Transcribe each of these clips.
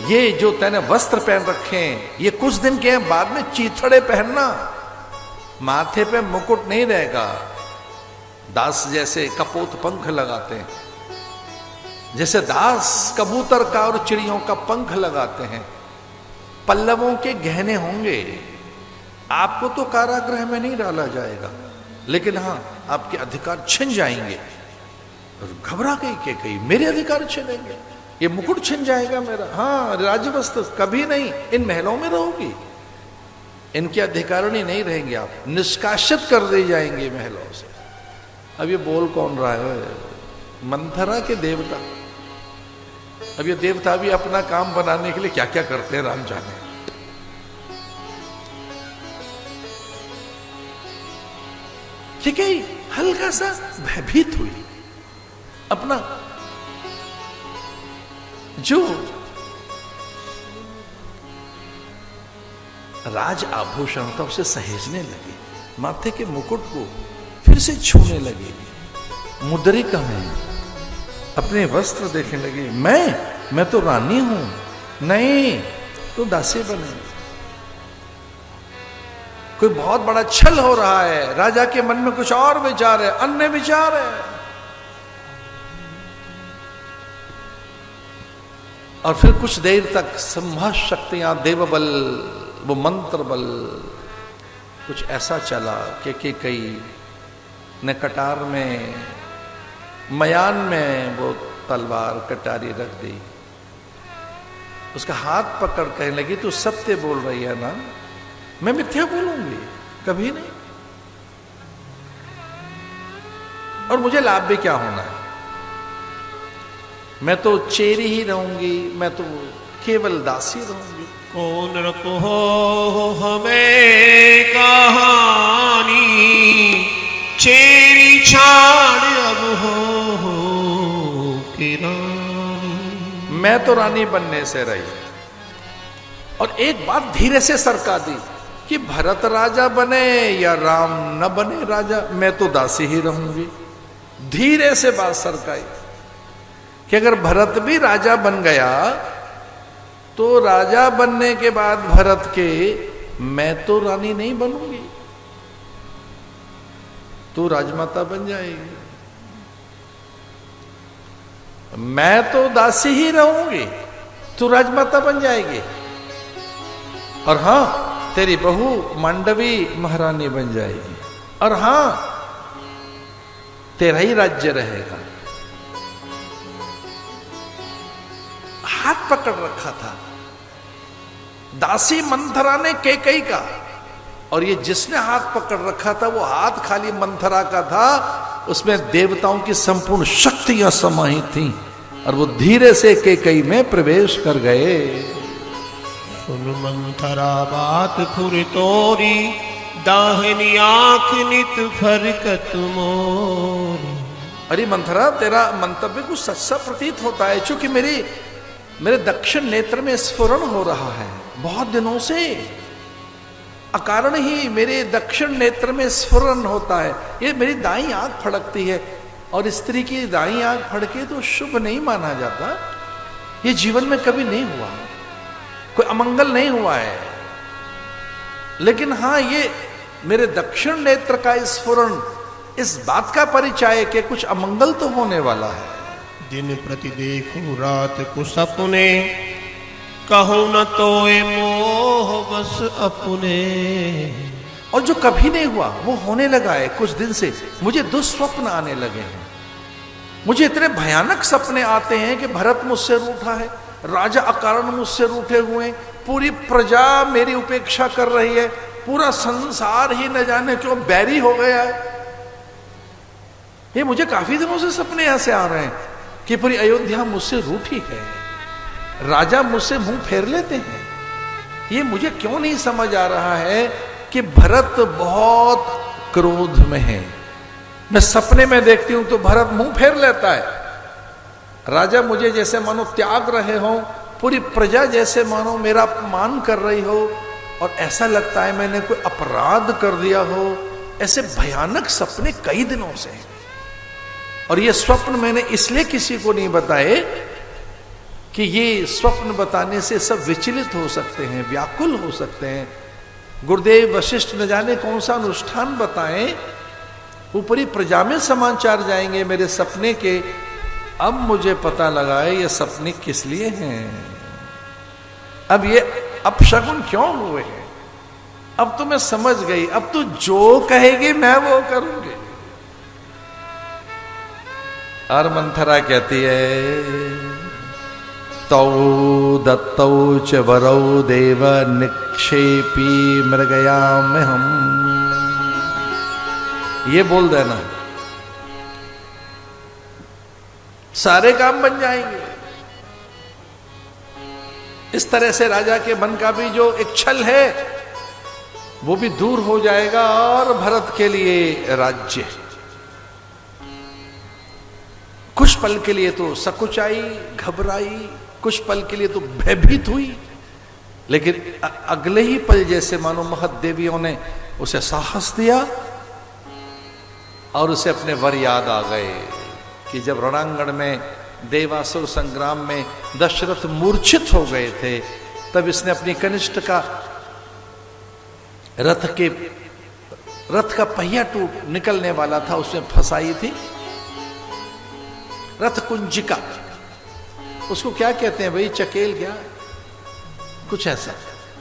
ये जो तैने वस्त्र पहन रखे हैं ये कुछ दिन के हैं, बाद में चीथड़े पहनना, माथे पे मुकुट नहीं रहेगा। दास जैसे कपोत पंख लगाते हैं, जैसे दास कबूतर का और चिड़ियों का पंख लगाते हैं, पल्लवों के गहने होंगे। आपको तो कारागृह में नहीं डाला जाएगा, लेकिन हाँ आपके अधिकार छिन जाएंगे। और घबरा गई के कही मेरे अधिकार छिनेंगे, ये मुकुट छिन जाएगा मेरा। हाँ राजवस्त्र कभी नहीं, इन महलों में रहोगी, इनके अधिकारिणी नहीं रहेंगे, आप निष्कासित कर दे जाएंगे महलों से। अब ये बोल कौन रहा है? मंथरा के देवता। अब ये देवता भी अपना काम बनाने के लिए क्या क्या करते हैं राम जाने। ठीक है, हल्का सा भयभीत हुई। अपना जो राज आभूषण था उसे सहेजने लगी, माथे के मुकुट को फिर से छूने लगी, मुद्रिका में अपने वस्त्र देखने लगी। मैं तो रानी हूं, नहीं तो दासी बने। कोई बहुत बड़ा छल हो रहा है, राजा के मन में कुछ और विचार है, अन्य विचार है। और फिर कुछ देर तक संभव शक्तियां, देव बल, वो मंत्र बल कुछ ऐसा चला कि कई ने कटार में, मयान में वो तलवार कटारी रख दी। उसका हाथ पकड़ कहने लगी तू सत्य बोल रही है ना? मैं मिथ्या बोलूंगी कभी नहीं, और मुझे लाभ भी क्या होना है? मैं तो चेरी ही रहूंगी, मैं तो केवल दासी रहूंगी। कौन रखो हमें कहानी, चेरी छाड़ अब हो कि रानी। मैं तो रानी बनने से रही, और एक बात धीरे से सरका दी कि भरत राजा बने या राम न बने राजा, मैं तो दासी ही रहूंगी। धीरे से बात सरकाई कि अगर भरत भी राजा बन गया तो राजा बनने के बाद भरत के मैं तो रानी नहीं बनूंगी, तो राजमाता बन जाएगी। मैं तो दासी ही रहूंगी, तू राजमाता बन जाएगी। और हां तेरी बहू मांडवी महारानी बन जाएगी, और हां तेरा ही राज्य रहेगा। हाथ पकड़ रखा था दासी मंथरा ने कैकेयी का, और ये जिसने हाथ पकड़ रखा था वो हाथ खाली मंथरा का था, उसमें देवताओं की संपूर्ण शक्तियां समाहित थीं, और वो धीरे से कैकेयी में प्रवेश कर गए। सुन मंथरा बात फुर तोरी, दाहिनी आंख नित फरकत मोरी। अरे मंथरा तेरा मंतव्य कुछ सच्चा प्रतीत होता है, चूंकि मेरे दक्षिण नेत्र में स्फुरण हो रहा है बहुत दिनों से, अकारण ही मेरे दक्षिण नेत्र में स्फुरण होता है। ये मेरी दाईं आंख फड़कती है, और स्त्री की दाईं आंख फड़के तो शुभ नहीं माना जाता। ये जीवन में कभी नहीं हुआ, कोई अमंगल नहीं हुआ है, लेकिन हाँ ये मेरे दक्षिण नेत्र का स्फुरण इस बात का परिचय है कि कुछ अमंगल तो होने वाला है। दिन प्रति देखूं रात को सपने, कहो न तोए मोह बस अपने। और जो कभी नहीं हुआ वो होने लगा है कुछ दिन से। मुझे दुस्वप्न आने लगे हैं, मुझे इतने भयानक सपने आते हैं कि भरत मुझसे रूठा है, राजा अकारण मुझसे रूठे हुए, पूरी प्रजा मेरी उपेक्षा कर रही है, पूरा संसार ही न जाने क्यों बैरी हो गया है। ये मुझे काफी दिनों से सपने ऐसे आ रहे हैं कि पूरी अयोध्या मुझसे रूठी है, राजा मुझसे मुंह फेर लेते हैं। ये मुझे क्यों नहीं समझ आ रहा है कि भरत बहुत क्रोध में है। मैं सपने में देखती हूं तो भरत मुंह फेर लेता है, राजा मुझे जैसे मानो त्याग रहे हो, पूरी प्रजा जैसे मानो मेरा अपमान कर रही हो, और ऐसा लगता है मैंने कोई अपराध कर दिया हो। ऐसे भयानक सपने कई दिनों से, और ये स्वप्न मैंने इसलिए किसी को नहीं बताए कि ये स्वप्न बताने से सब विचलित हो सकते हैं, व्याकुल हो सकते हैं। गुरुदेव वशिष्ठ न जाने कौन सा अनुष्ठान बताएं, ऊपरी प्रजा में समाचार जाएंगे मेरे सपने के। अब मुझे पता लगा है ये सपने किस लिए हैं, अब ये अपशगुन क्यों हुए हैं। अब तो मैं समझ गई, अब तो जो कहेगी मैं वो करूंगी। और मंथरा कहती है तौ दत्तौ च वरौ देव निक्षेपी मृगयाम हम। ये बोल देना, सारे काम बन जाएंगे। इस तरह से राजा के मन का भी जो एक छल है वो भी दूर हो जाएगा और भरत के लिए राज्य। कुछ पल के लिए तो सकुचाई, घबराई, कुछ पल के लिए तो भयभीत हुई, लेकिन अगले ही पल जैसे मानो महत देवियों ने उसे साहस दिया और उसे अपने वर याद आ गए कि जब रणांगण में देवासुर संग्राम में दशरथ मूर्छित हो गए थे, तब इसने अपनी कनिष्ठ का रथ का पहिया टूट निकलने वाला था, उसमें फंसाई थी रथ कुंजिका। उसको क्या कहते हैं भाई, चकेल क्या, कुछ ऐसा,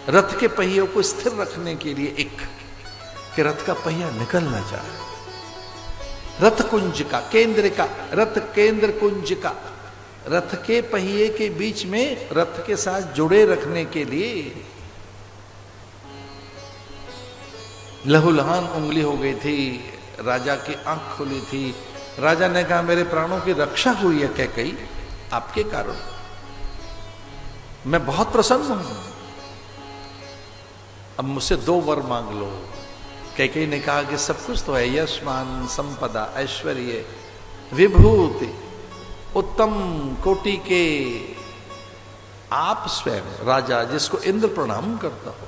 रथ के पहियों को स्थिर रखने के लिए एक, कि रथ का पहिया निकल ना जाए। रथ कुंजिका, केंद्र का, रथ केंद्र कुंजिका, रथ के पहिए के बीच में रथ के साथ जुड़े रखने के लिए। लहूलुहान उंगली हो गई थी, राजा की आंख खुली थी। राजा ने कहा मेरे प्राणों की रक्षा हुई है कैकेयी आपके कारण, मैं बहुत प्रसन्न हूं, अब मुझसे 2 वर मांग लो। कैकेयी ने कहा कि सब कुछ तो है, यश मान संपदा ऐश्वर्य विभूति उत्तम कोटि के, आप स्वयं राजा जिसको इंद्र प्रणाम करता हो,